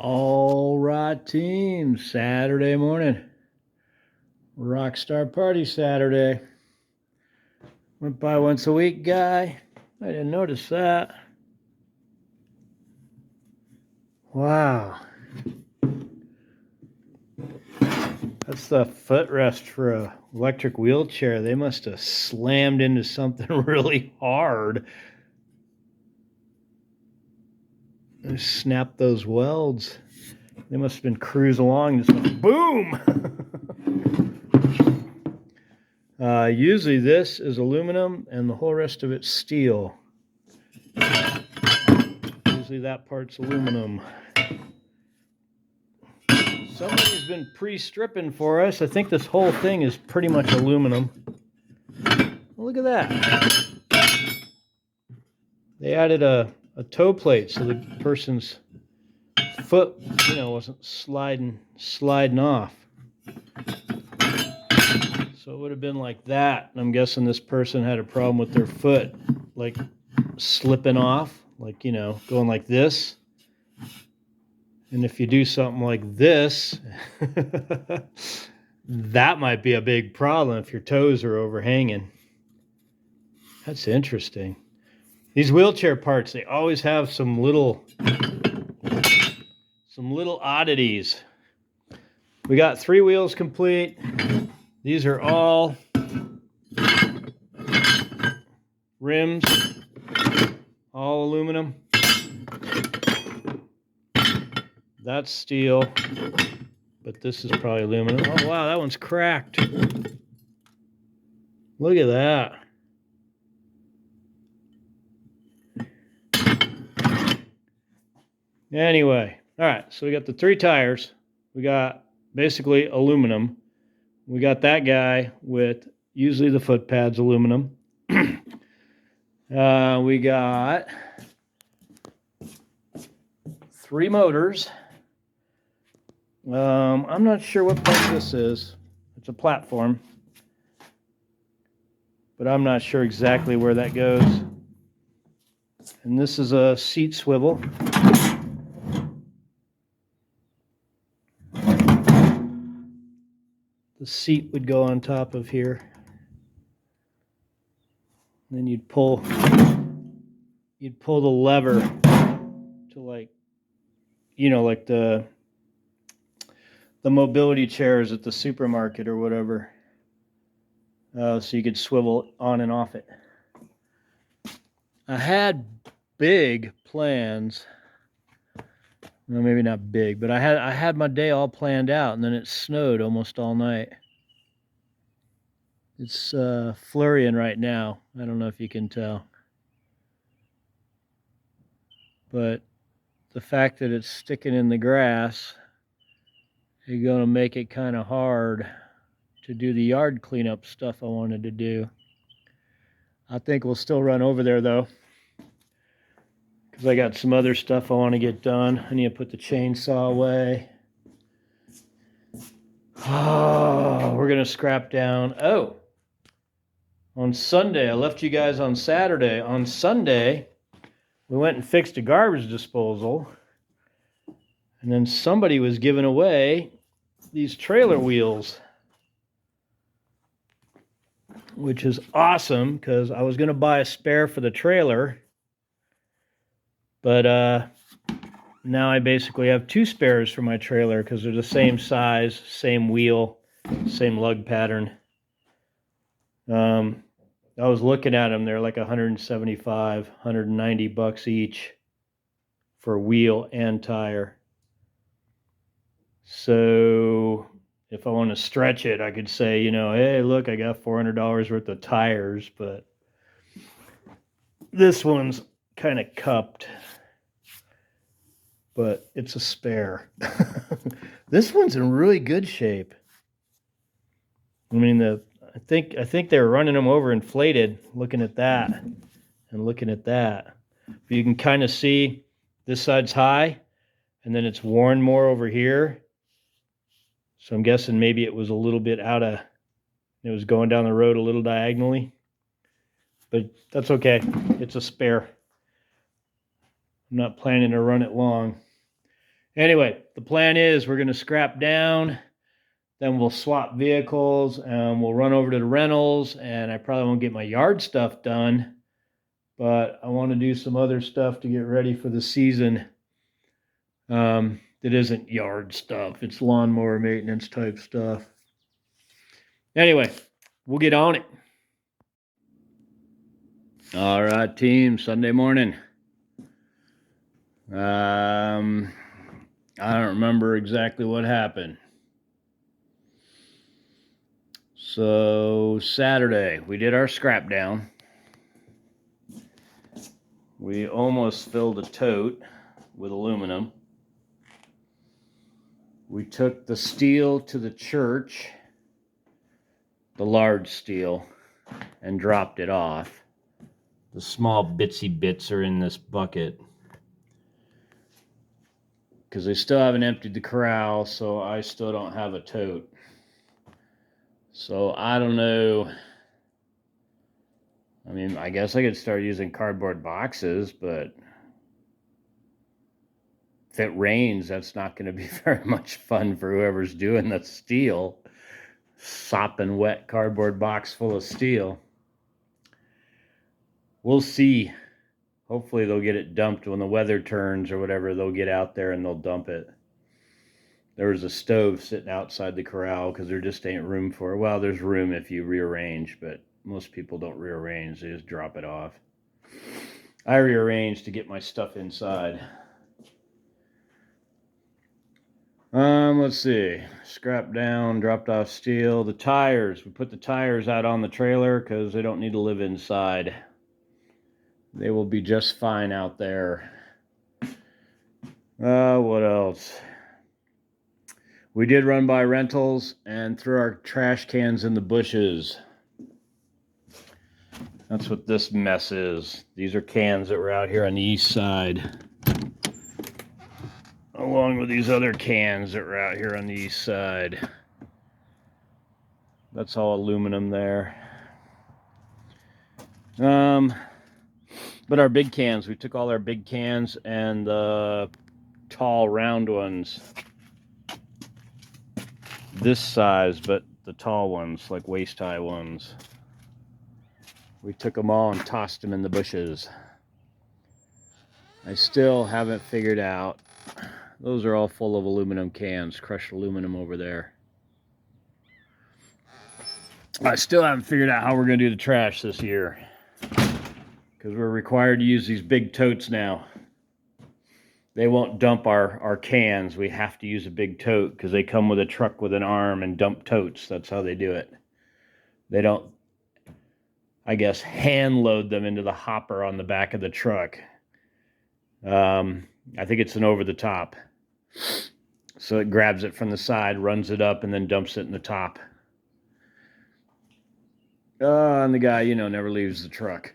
All right, team. Saturday morning. Rockstar party Saturday. Went by once a week guy. I didn't notice that. Wow. That's the footrest for a electric wheelchair. They must have slammed into something really hard. They snapped those welds. They must have been cruising along and just went boom! Usually this is aluminum and the whole rest of it's steel. Usually that part's aluminum. Somebody's been pre-stripping for us. I think this whole thing is pretty much aluminum. Look at that. They added a toe plate so the person's foot, wasn't sliding off. So it would have been like that. And I'm guessing this person had a problem with their foot, like slipping off, like, going like this. And if you do something like this, that might be a big problem if your toes are overhanging. That's interesting. These wheelchair parts, they always have some little oddities. We got 3 wheels complete. These are all rims, all aluminum. That's steel, but this is probably aluminum. Oh, wow, that one's cracked. Look at that. Anyway, all right, so we got the 3 tires. We got basically aluminum. We got that guy with usually the foot pads aluminum. We got 3 motors. I'm not sure what part this is. It's a platform, but I'm not sure exactly where that goes. And this is a seat swivel. The seat would go on top of here. And then you'd pull the lever to like the mobility chairs at the supermarket or whatever. So you could swivel on and off it. I had big plans. Well, maybe not big, but I had my day all planned out, and then it snowed almost all night. It's flurrying right now. I don't know if you can tell. But the fact that it's sticking in the grass is going to make it kind of hard to do the yard cleanup stuff I wanted to do. I think we'll still run over there though, because I got some other stuff I want to get done. I need to put the chainsaw away. Oh, we're going to scrap down. Oh, on Sunday, I left you guys on Saturday. On Sunday, we went and fixed a garbage disposal. And then somebody was giving away these trailer wheels, which is awesome because I was going to buy a spare for the trailer. But now I basically have 2 spares for my trailer because they're the same size, same wheel, same lug pattern. I was looking at them. They're like $175, $190 each for wheel and tire. So if I want to stretch it, I could say, hey, look, I got $400 worth of tires, but this one's kind of cupped. But it's a spare. This one's in really good shape. I mean, I think they were running them over inflated, looking at that and looking at that. But you can kind of see this side's high, and then it's worn more over here. So I'm guessing maybe it was a little bit it was going down the road a little diagonally. But that's okay. It's a spare. I'm not planning to run it long. Anyway, the plan is we're going to scrap down, then we'll swap vehicles, and we'll run over to the rentals, and I probably won't get my yard stuff done, but I want to do some other stuff to get ready for the season. It isn't yard stuff, it's lawnmower maintenance type stuff. Anyway, we'll get on it. All right, team, Sunday morning. I don't remember exactly what happened. So Saturday, we did our scrap down. We almost filled a tote with aluminum. We took the steel to the church, the large steel, and dropped it off. The small bitsy bits are in this bucket because they still haven't emptied the corral, so I still don't have a tote. So I don't know. I mean, I guess I could start using cardboard boxes, but if it rains, that's not going to be very much fun for whoever's doing the steel. Sopping wet cardboard box full of steel. We'll see. Hopefully they'll get it dumped when the weather turns or whatever. They'll get out there and they'll dump it. There was a stove sitting outside the corral because there just ain't room for it. Well, there's room if you rearrange, but most people don't rearrange. They just drop it off. I rearranged to get my stuff inside. Let's see. Scrapped down, dropped off steel. The tires. We put the tires out on the trailer because they don't need to live inside. They will be just fine out there. What else? We did run by rentals and threw our trash cans in the bushes. That's what this mess is. These are cans that were out here on the east side, along with these other cans that were out here on the east side. That's all aluminum there. But our big cans, we took all our big cans and the tall round ones, this size, but the tall ones, like waist-high ones, we took them all and tossed them in the bushes. I still haven't figured out. Those are all full of aluminum cans, crushed aluminum over there. I still haven't figured out how we're going to do the trash this year, because we're required to use these big totes now. They won't dump our cans. We have to use a big tote because they come with a truck with an arm and dump totes. That's how they do it. They don't, I guess, hand load them into the hopper on the back of the truck. I think it's an over the top. So it grabs it from the side, runs it up, and then dumps it in the top. And the guy, never leaves the truck.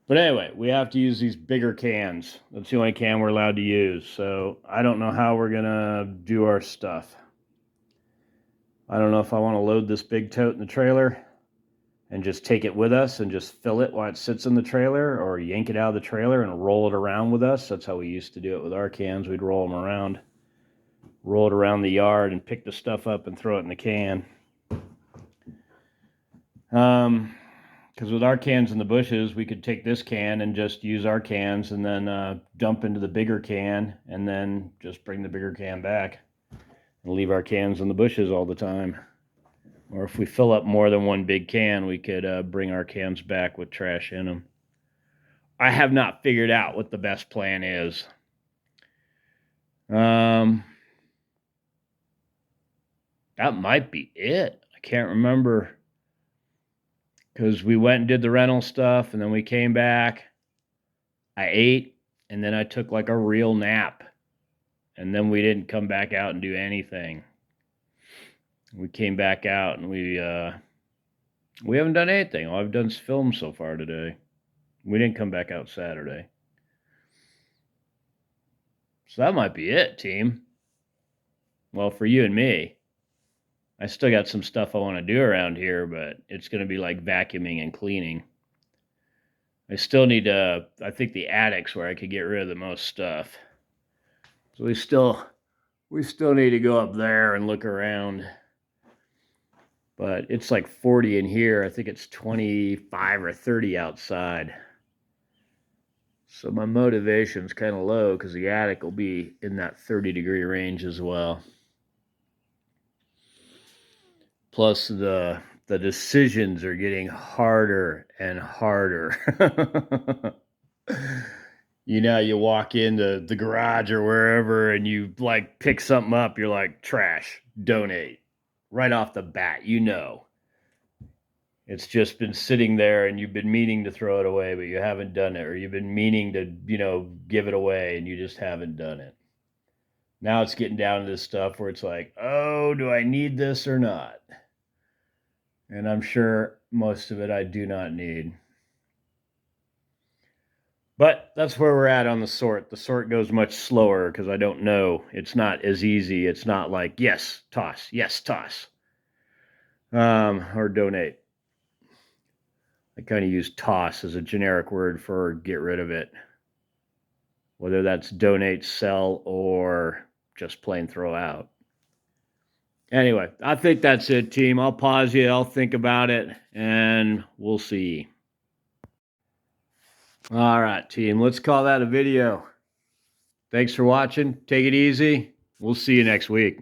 But anyway, we have to use these bigger cans. That's the only can we're allowed to use. So I don't know how we're going to do our stuff. I don't know if I want to load this big tote in the trailer and just take it with us and just fill it while it sits in the trailer, or yank it out of the trailer and roll it around with us. That's how we used to do it with our cans. We'd roll them around, roll it around the yard and pick the stuff up and throw it in the can. Because with our cans in the bushes, we could take this can and just use our cans and then dump into the bigger can and then just bring the bigger can back and leave our cans in the bushes all the time. Or if we fill up more than one big can, we could bring our cans back with trash in them. I have not figured out what the best plan is. That might be it. I can't remember. Because we went and did the rental stuff, and then we came back. I ate, and then I took like a real nap. And then we didn't come back out and do anything. We came back out, and we haven't done anything. All I've done is film so far today. We didn't come back out Saturday. So that might be it, team. Well, for you and me. I still got some stuff I want to do around here, but it's going to be like vacuuming and cleaning. I still need I think the attic's where I could get rid of the most stuff. So we still need to go up there and look around. But it's like 40 in here. I think it's 25 or 30 outside. So my motivation's kind of low because the attic will be in that 30-degree range as well. Plus the decisions are getting harder and harder. You know, you walk into the garage or wherever and you like pick something up, you're like, trash, donate. Right off the bat, you know. It's just been sitting there and you've been meaning to throw it away, but you haven't done it. Or you've been meaning to, give it away and you just haven't done it. Now it's getting down to this stuff where it's like, oh, do I need this or not? And I'm sure most of it I do not need. But that's where we're at on the sort. The sort goes much slower because I don't know. It's not as easy. It's not like, yes, toss, or donate. I kind of use toss as a generic word for get rid of it. Whether that's donate, sell, or just plain throw out. Anyway, I think that's it, team. I'll pause you. I'll think about it, and we'll see. All right, team. Let's call that a video. Thanks for watching. Take it easy. We'll see you next week.